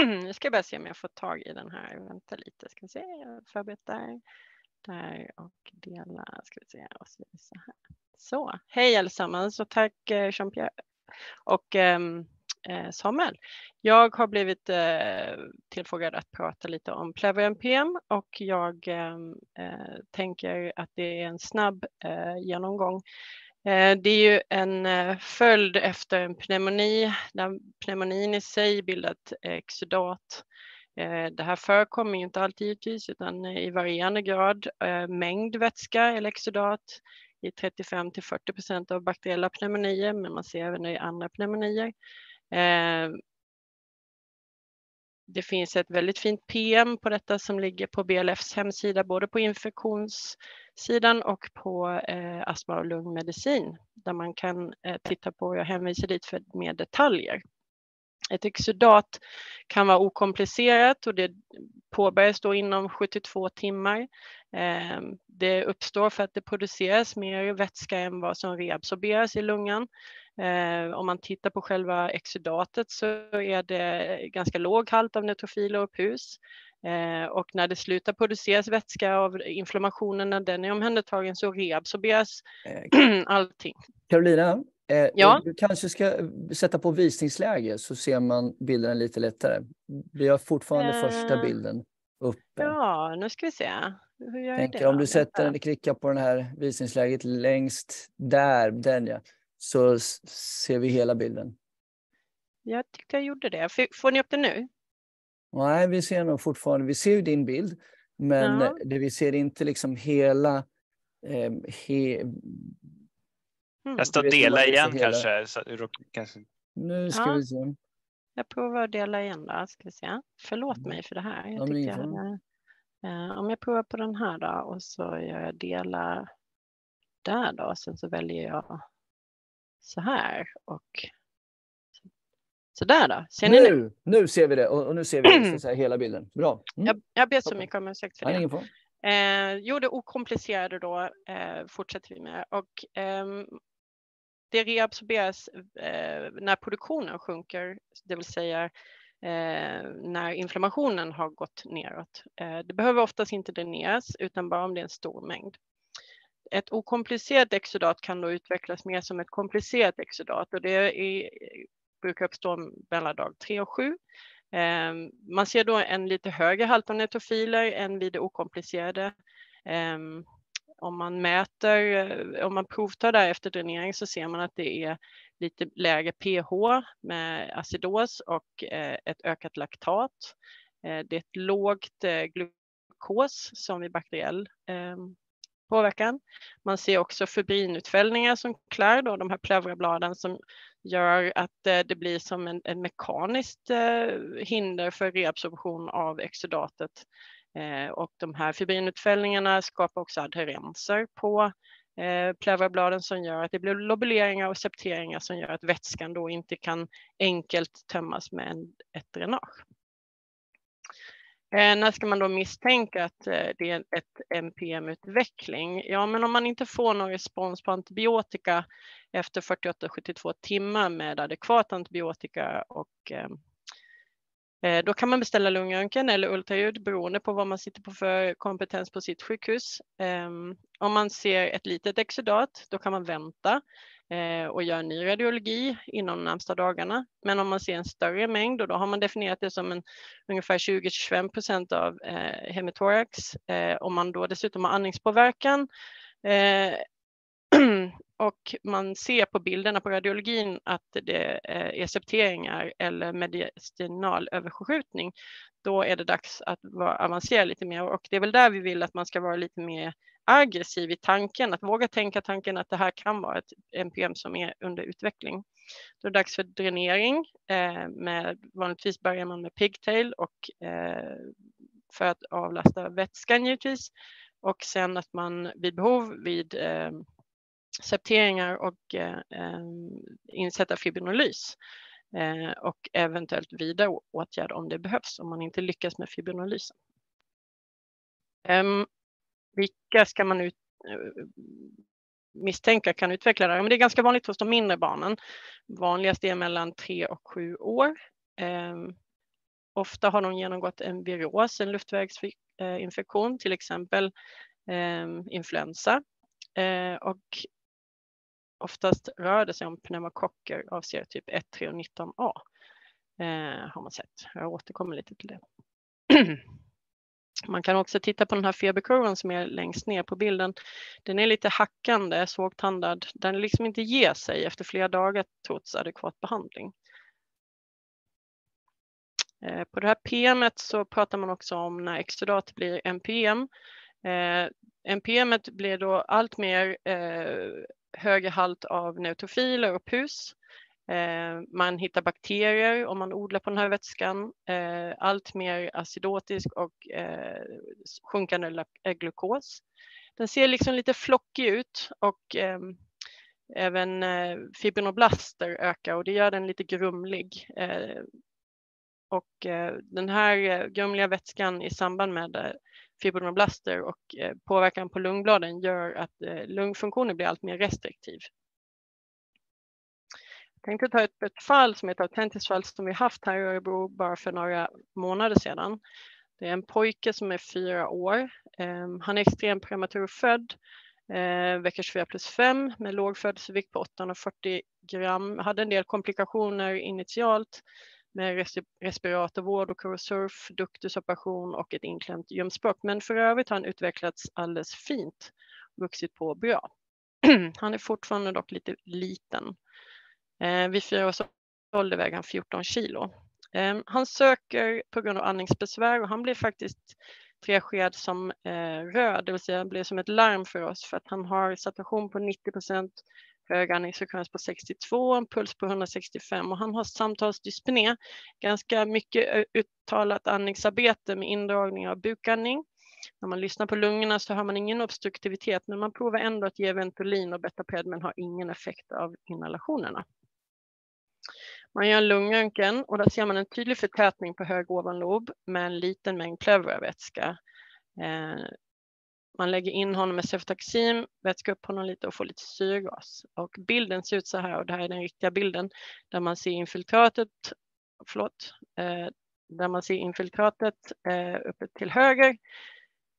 Nu ska jag bara se om jag får tag i den här. Vänta lite, ska vi se. Jag har förberett där och dela, ska vi se, och så här. Så, hej allesammans och tack Jean-Pierre och Samuel. Jag har blivit tillfrågad att prata lite om Empyem, och jag tänker att det är en snabb genomgång. Det är ju en följd efter en pneumoni, där pneumonin i sig bildat exudat. Det här förekommer ju inte alltid givetvis, utan i varierande grad. Mängd vätska eller exudat i 35-40% av bakteriella pneumonier, men man ser även i andra pneumonier. Det finns ett väldigt fint PM på detta som ligger på BLFs hemsida, både på infektionssidan och på astma- och lungmedicin, där man kan titta på, jag hänvisar dit för mer detaljer. Ett exudat kan vara okomplicerat och det påbörjas då inom 72 timmar. Det uppstår för att det produceras mer vätska än vad som reabsorberas i lungan. Om man tittar på själva exudatet så är det ganska låg halt av neutrofiler och pus. Och när det slutar produceras vätska av inflammationen, när den är omhändertagen, så reabsorberas allting. Karolina, Ja? du kanske ska sätta på visningsläge så ser man bilden lite lättare. Vi har fortfarande första bilden uppe. Ja, nu ska vi se. Hur gör jag det? Om du sätter den, klickar på den här visningsläget längst där, den ja, så ser vi hela bilden. Jag tyckte jag gjorde det. Får ni upp det nu? Nej, vi ser nog fortfarande, vi ser ju din bild, men det vi ser inte liksom hela... Testa dela igen kanske. Nu ska vi se. Jag provar att dela igen då, ska vi se. Förlåt mig för det här. Jag tyckte jag hade... Om jag provar på den här då och så gör jag dela där då. Sen så väljer jag så här och så där då. Ser ni nu? Nu ser vi det och nu ser vi så här hela bilden. Bra. Jag ber så mycket om ursäkt för det. Det det okomplicerade då fortsätter vi med. Och det reabsorberas när produktionen sjunker, det vill säga när inflammationen har gått neråt. Det behöver oftast inte dräneras utan bara om det är en stor mängd. Ett okomplicerat exudat kan då utvecklas mer som ett komplicerat exudat och det brukar uppstå mellan dag 3 och 7. Man ser då en lite högre halt av neutrofiler än vid det okomplicerade. Om man provtar där efter dränering så ser man att det är lite lägre pH med acidos och ett ökat laktat. Det är ett lågt glukos som vid bakteriell påverkan. Man ser också fibrinutfällningar som klär då de här pleurabladen som gör att det blir som en mekaniskt hinder för reabsorption av exudatet. Och de här fibrinutfällningarna skapar också adherenser på pleurabladen som gör att det blir lobuleringar och septeringar som gör att vätskan då inte kan enkelt tömmas med ett dränage. När ska man då misstänka att det är ett Empyem-utveckling? Ja, men om man inte får någon respons på antibiotika efter 48-72 timmar med adekvat antibiotika och då kan man beställa lungröntgen eller ultraljud beroende på vad man sitter på för kompetens på sitt sjukhus. Om man ser ett litet exudat, då kan man vänta och göra en ny radiologi inom de närmsta dagarna. Men om man ser en större mängd, och då har man definierat det som ungefär 20-25% av hematorax. Om man då dessutom har andningspåverkan och man ser på bilderna på radiologin att det är septeringar eller mediastinal överskjutning, då är det dags att avancera lite mer. Och det är väl där vi vill att man ska vara lite mer aggressiv i tanken, att våga tänka tanken att det här kan vara ett Empyem som är under utveckling. Då är det dags för dränering. Vanligtvis börjar man med pigtail och för att avlasta vätskan givetvis. Och sen att man vid behov vid septeringar och insätta fibrinolys och eventuellt vidare åtgärd om det behövs om man inte lyckas med fibrinolysen. Vilka ska man misstänka kan utveckla det? Men det är ganska vanligt hos de mindre barnen. Vanligast är mellan 3 och 7 år. Ofta har de genomgått en viros, en luftvägsinfektion, till exempel influensa. Och oftast rör det sig om pneumokocker av serietyp 1, 3 och 19A. Har man sett. Jag återkommer lite till det. Man kan också titta på den här feberkurvan som är längst ner på bilden. Den är lite hackande, svårtandad. Den liksom inte ger sig efter flera dagar trots adekvat behandling. På det här PM:et så pratar man också om när exudat blir Empyem. Empyemet blir då allt mer högre halt av neutrofiler och pus. Man hittar bakterier om man odlar på den här vätskan. Allt mer acidotisk och sjunkande glukos. Den ser liksom lite flockig ut och även fibrinoblaster ökar och det gör den lite grumlig. Och den här grumliga vätskan i samband med fibrinoblaster och påverkan på lungbladen gör att lungfunktionen blir allt mer restriktiv. tänkte ta ett fall som är ett autentiskt fall som vi haft här i Örebro bara för några månader sedan. Det är en pojke som är 4 år. Han är extremt prematurfödd, vecka 24+5 med låg födelsevikt på 840 gram. Hade en del komplikationer initialt med respiratorvård och korosurf, duktusoperation och ett inklämt ljumskbråck. Men för övrigt har han utvecklats alldeles fint, vuxit på bra. Han är fortfarande dock lite liten. Vid 4 års ålder väger han 14 kilo. Han söker på grund av andningsbesvär och han blir faktiskt triagerad som röd, det vill säga blir som ett larm för oss för att han har saturation på 90%, hög andningsfrekvens på 62, en puls på 165 och han har samtalsdyspné, ganska mycket uttalat andningsarbete med indragning av bukandning. När man lyssnar på lungorna så har man ingen obstruktivitet, men man provar ändå att ge Ventolin och Betaped men har ingen effekt av inhalationerna. Man gör en lungröntgen och där ser man en tydlig förtätning på hög ovanlob med en liten mängd pleuravätska. Man lägger in honom med ceftaxim, vätskar upp honom lite och får lite syrgas. Och bilden ser ut så här, och det här är den riktiga bilden där man ser infiltratet, där man ser infiltratet uppe till höger.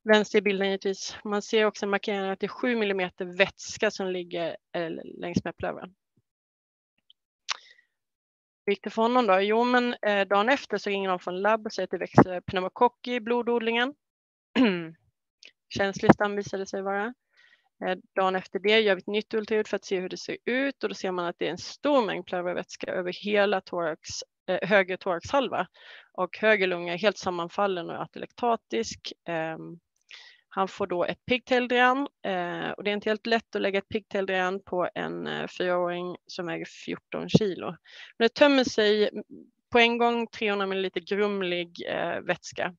Vänster i bilden givetvis. Man ser också markeringen att det är 7 mm vätska som ligger längs med pleuran. Hur gick det för honom då? Jo, men dagen efter så ringer de från labb och säger att det växer pneumokocker i blododlingen. Känslig stam visade sig vara. Dagen efter det gör vi ett nytt ultraljud för att se hur det ser ut och då ser man att det är en stor mängd pleuravätska över hela höger thoraxhalva och höger lunga är helt sammanfallen och atelektatisk. Han får då ett pigtaildrän och det är inte helt lätt att lägga ett pigtaildrän på en 4-åring som väger 14 kilo. Men det tömmer sig på en gång 300 ml grumlig vätska.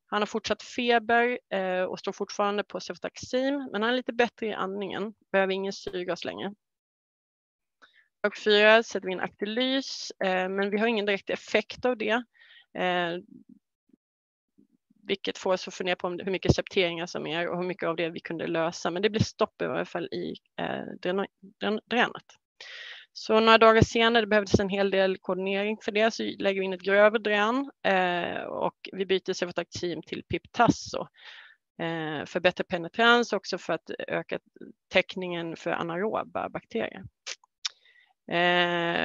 Han har fortsatt feber och står fortfarande på ceftaxim, men han är lite bättre i andningen, behöver ingen syrgas längre. Dag 4 sätter vi in aktelys, men vi har ingen direkt effekt av det. Vilket får oss att fundera på hur mycket septeringar som är och hur mycket av det vi kunde lösa. Men det blir stopp i varje fall i dränet. Så några dagar senare, det behövdes en hel del koordinering för det, så lägger vi in ett grövre drän och vi byter ceftaxim till Piptasso för bättre penetrans, också för att öka täckningen för anaeroba bakterier.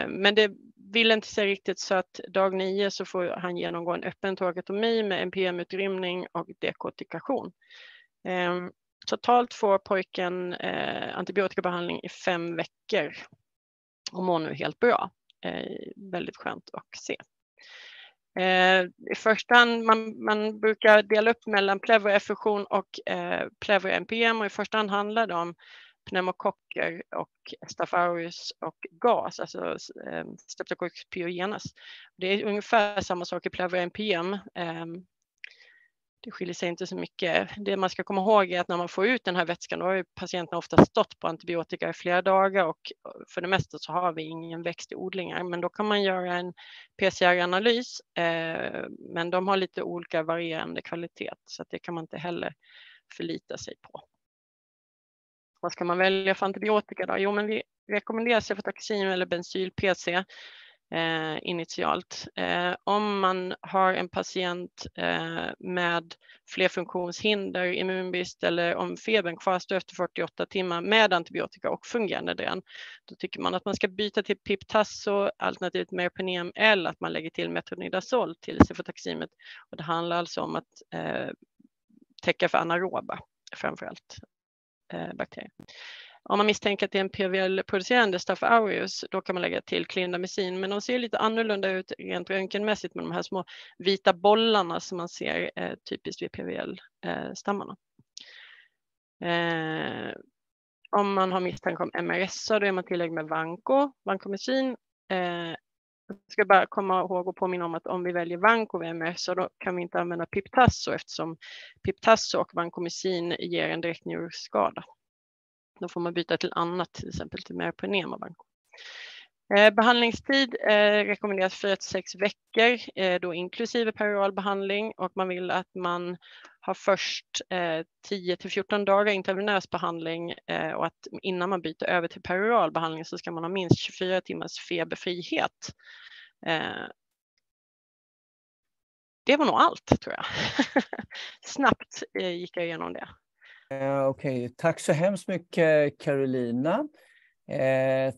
Men det vill inte sig riktigt, så att dag 9 så får han genomgå en öppen torakotomi med Empyem-utrymning och dekortikation. Totalt får pojken antibiotikabehandling i 5 veckor och mår nu helt bra. Väldigt skönt att se. I första hand, man brukar dela upp mellan pleuraeffusion och pleura-Empyem och i första hand handlar det om pneumokocker och Staph aureus och gas, alltså Streptococcus pyogenes. Det är ungefär samma sak i pleura-Empyem. Det skiljer sig inte så mycket. Det man ska komma ihåg är att när man får ut den här vätskan, då har ju patienten ofta stått på antibiotika i flera dagar och för det mesta så har vi ingen växt i odlingar. Men då kan man göra en PCR-analys, men de har lite olika varierande kvalitet så att det kan man inte heller förlita sig på. Vad ska man välja för antibiotika då? Jo, men vi rekommenderar ceftaxim eller benzyl-PC initialt. Om man har en patient med flerfunktionshinder, immunbrist eller om febern kvarstår efter 48 timmar med antibiotika och fungerande drän, då tycker man att man ska byta till Piptasso, alternativt Merpenem, eller att man lägger till metronidazol till ceftaximet. Och det handlar alltså om att täcka för anaeroba framförallt bakterier. Om man misstänker att det är en PVL-producerande Staph aureus, då kan man lägga till clindamycin, men de ser lite annorlunda ut rent röntgenmässigt med de här små vita bollarna som man ser typiskt vid PVL-stammarna. Om man har misstanke om MRSA, då är man tillägg med vancomycin. Jag ska bara komma ihåg och påminna om att om vi väljer vanco vid MRSA, då kan vi inte använda Piptasso eftersom Piptasso och vancomycin ger en direkt njurskada. Då får man byta till annat, till exempel till Merpenem och vanco. Behandlingstid rekommenderas 4 till 6 veckor, då inklusive peroral behandling, och man vill att man har först 10 till 14 dagar intravenös behandling, och att innan man byter över till peroral behandling så ska man ha minst 24 timmars feberfrihet. Det var nog allt, tror jag. Snabbt gick jag igenom det. Okej, tack så hemskt mycket Karolina.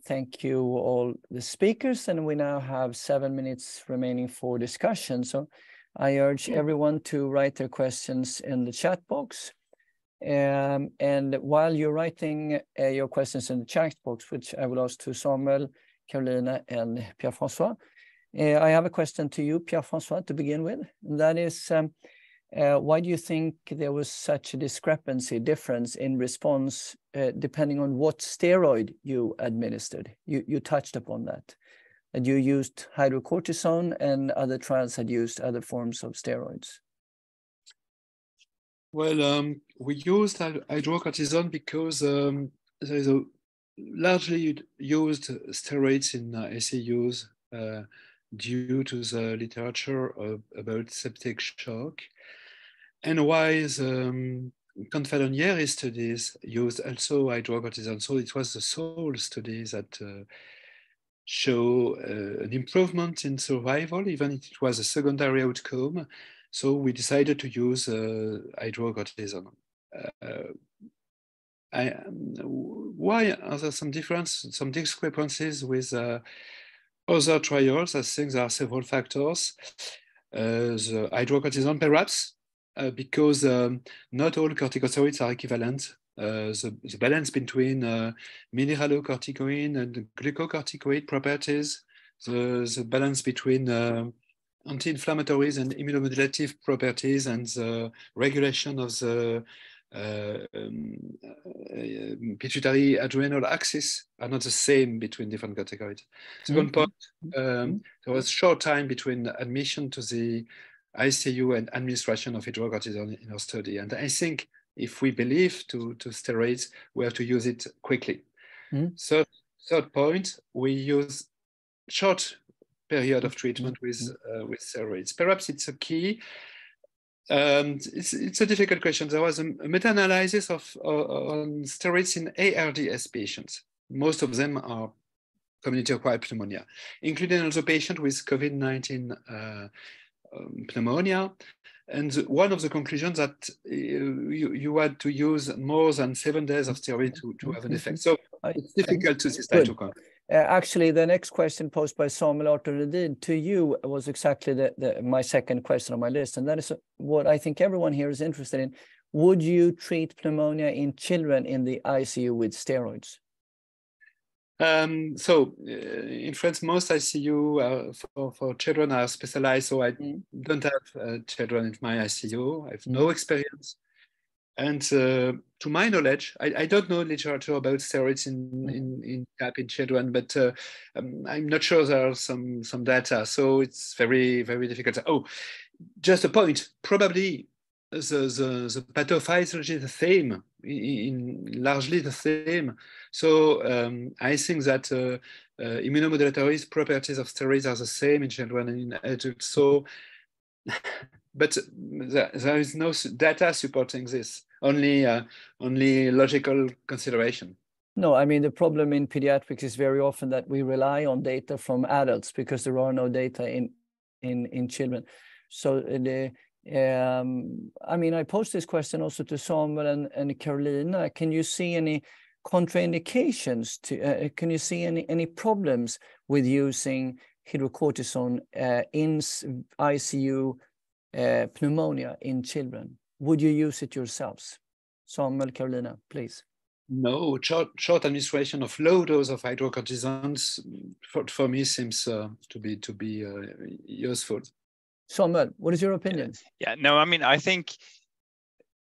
Thank you all the speakers, and we now have 7 minutes remaining for discussion. So I urge everyone to write their questions in the chat box. And while you're writing your questions in the chat box, which I will ask to Samuel, Karolina, and Pierre-Francois, I have a question to you, Pierre-Francois, to begin with. And that is, why do you think there was such a difference in response, depending on what steroid you administered? You touched upon that. And you used hydrocortisone, and other trials had used other forms of steroids. Well, we used hydrocortisone because there is a largely used steroids in ICUs due to the literature about septic shock. And while Confedonieri studies used also hydrocortisone, so it was the sole studies that show an improvement in survival, even if it was a secondary outcome. So we decided to use hydrocortisone. Why are there some discrepancies with other trials? I think there are several factors. The hydrocortisone, perhaps, because not all corticosteroids are equivalent. The balance between mineralocorticoid and glucocorticoid properties, the balance between anti-inflammatories and immunomodulative properties, and the regulation of the pituitary adrenal axis are not the same between different categories. Second point, there was short time between admission to the ICU and administration of hydrocortisone in our study. And I think if we believe to steroids, we have to use it quickly. Third point, we use short period of treatment with steroids. Perhaps it's a key. It's a difficult question. There was a meta-analysis on steroids in ARDS patients. Most of them are community-acquired pneumonia, including also patients with COVID-19 pneumonia. And one of the conclusions that you had to use more than 7 days of steroid to have an effect. So it's difficult to decide to come. Actually, the next question posed by Samuel Arthur Rhedin to you was exactly my second question on my list. And that is what I think everyone here is interested in. Would you treat pneumonia in children in the ICU with steroids? So in France, most ICU for children are specialized. So I don't have children in my ICU. I have no experience. And to my knowledge, I don't know literature about steroids in CAP in children, but I'm not sure there are some data. So it's very, very difficult. Oh, just a point. Probably the pathophysiology is the same, largely the same. So I think that immunomodulatory properties of steroids are the same in children and in adults. So, but there is no data supporting this. Only logical consideration. No, I mean, the problem in pediatrics is very often that we rely on data from adults because there are no data in children. So I mean, I posed this question also to Samuel and Karolina. Can you see any contraindications can you see any problems with using hydrocortisone in ICU pneumonia in children? Would you use it yourselves? Samuel, Karolina, please. No, short administration of low dose of hydrocortisones for me seems to be useful. Samuel, what is your opinion? Yeah, no, I mean, I think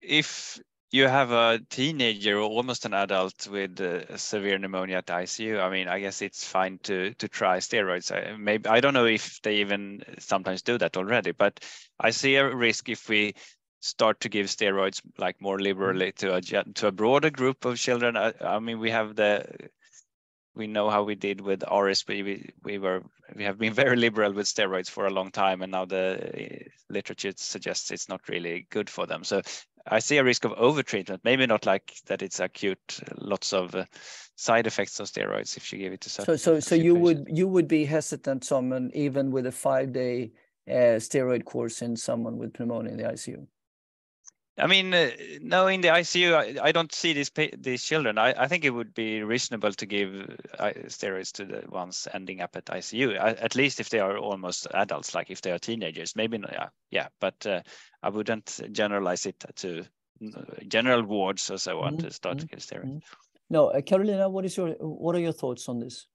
if you have a teenager or almost an adult with severe pneumonia at the ICU, I mean, I guess it's fine to try steroids. Maybe I don't know if they even sometimes do that already, but I see a risk if we start to give steroids like more liberally to a broader group of children. I mean, we have we know how we did with RS. We have been very liberal with steroids for a long time, and now the literature suggests it's not really good for them. So I see a risk of overtreatment. Maybe not like that it's acute, lots of side effects of steroids if you give it to certain. So you would be hesitant, someone even with a 5-day steroid course in someone with pneumonia in the ICU? I mean, no, in the ICU, I don't see these children. I think it would be reasonable to give steroids to the ones ending up at ICU, at least if they are almost adults, like if they are teenagers. Maybe, yeah, but I wouldn't generalize it to general wards or so on to start to give steroids. No, Karolina, what are your thoughts on this?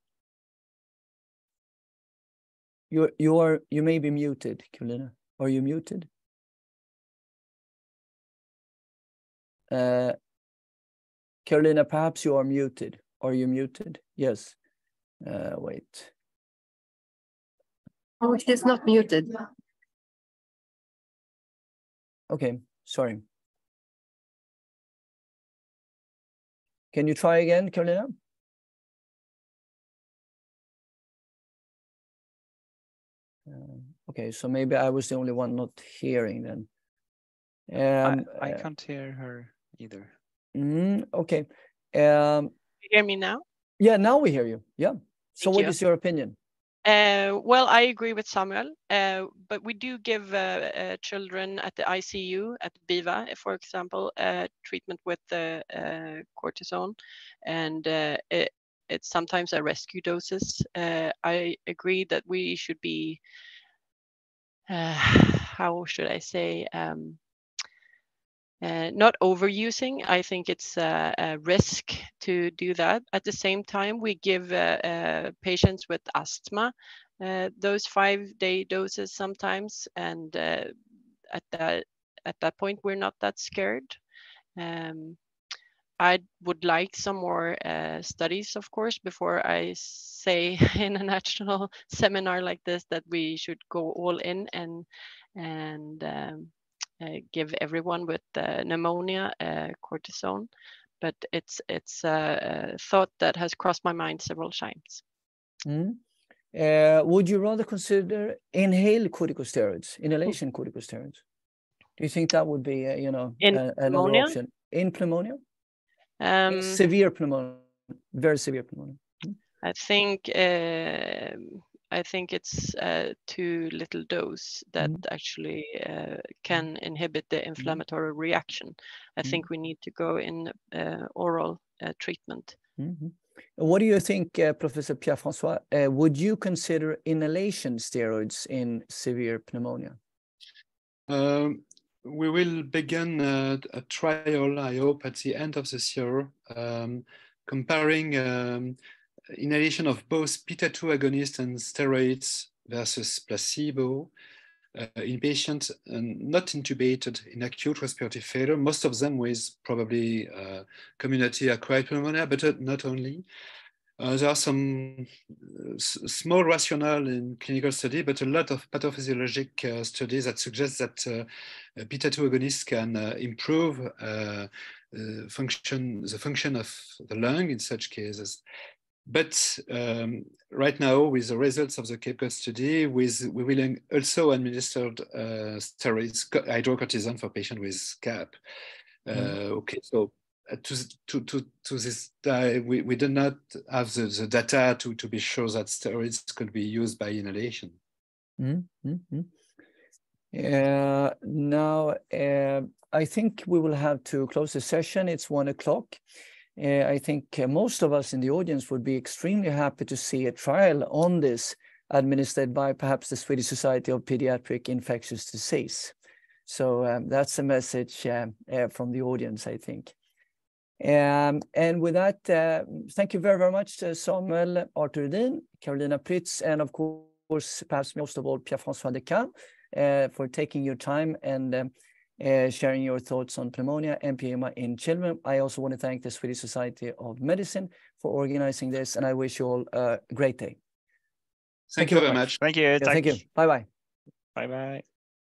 You may be muted, Karolina. Are you muted? Karolina, perhaps you are muted. Are you muted? Yes. Wait. Oh, she's not muted. Okay, sorry. Can you try again, Karolina? Okay, so maybe I was the only one not hearing then. I can't hear her either. Okay. You hear me now? Yeah, now we hear you. Yeah. So Thank what you. is your opinion? Well, I agree with Samuel, but we do give children at the ICU, at BIVA, for example, treatment with cortisone, and it's sometimes a rescue doses. I agree that we should be, how should I say, not overusing. I think it's a risk to do that. At the same time, we give patients with asthma those 5-day doses sometimes, and at that point, we're not that scared. I would like some more studies, of course, before I say in a national seminar like this that we should go all in and give everyone with pneumonia cortisone, but it's a thought that has crossed my mind several times. Would you rather consider inhalation corticosteroids? Do you think that would be, another option in pneumonia? Severe pneumonia, very severe pneumonia. I think it's too little dose that actually can inhibit the inflammatory reaction. I think we need to go in oral treatment. What do you think, Professor Pierre-Francois? Would you consider inhalation steroids in severe pneumonia? We will begin a trial, I hope, at the end of this year, comparing inhalation of both beta-2 agonist and steroids versus placebo in patients not intubated in acute respiratory failure, most of them with probably community-acquired pneumonia, but not only. There are some small rationale in clinical study, but a lot of pathophysiologic studies that suggest that beta-2 agonists can improve the function of the lung in such cases. But right now, with the results of the Cape Cod study, we will also administer steroids, hydrocortisone for patients with CAP. Okay, so to this day, we do not have the data to be sure that steroids could be used by inhalation. Now, I think we will have to close the session. It's 1 o'clock. I think most of us in the audience would be extremely happy to see a trial on this administered by perhaps the Swedish Society of Pediatric Infectious Disease. So that's a message from the audience, I think. And with that, thank you very, very much to Samuel Arthur Rhedin, Karolina Prytz, and of course, perhaps most of all, Pierre-Francois Dequin, for taking your time and sharing your thoughts on pneumonia, Empyem in children. I also want to thank the Swedish Society of Medicine for organizing this, and I wish you all a great day. Thank you very much. Thank you. Yeah, thank you. Bye-bye. Bye-bye.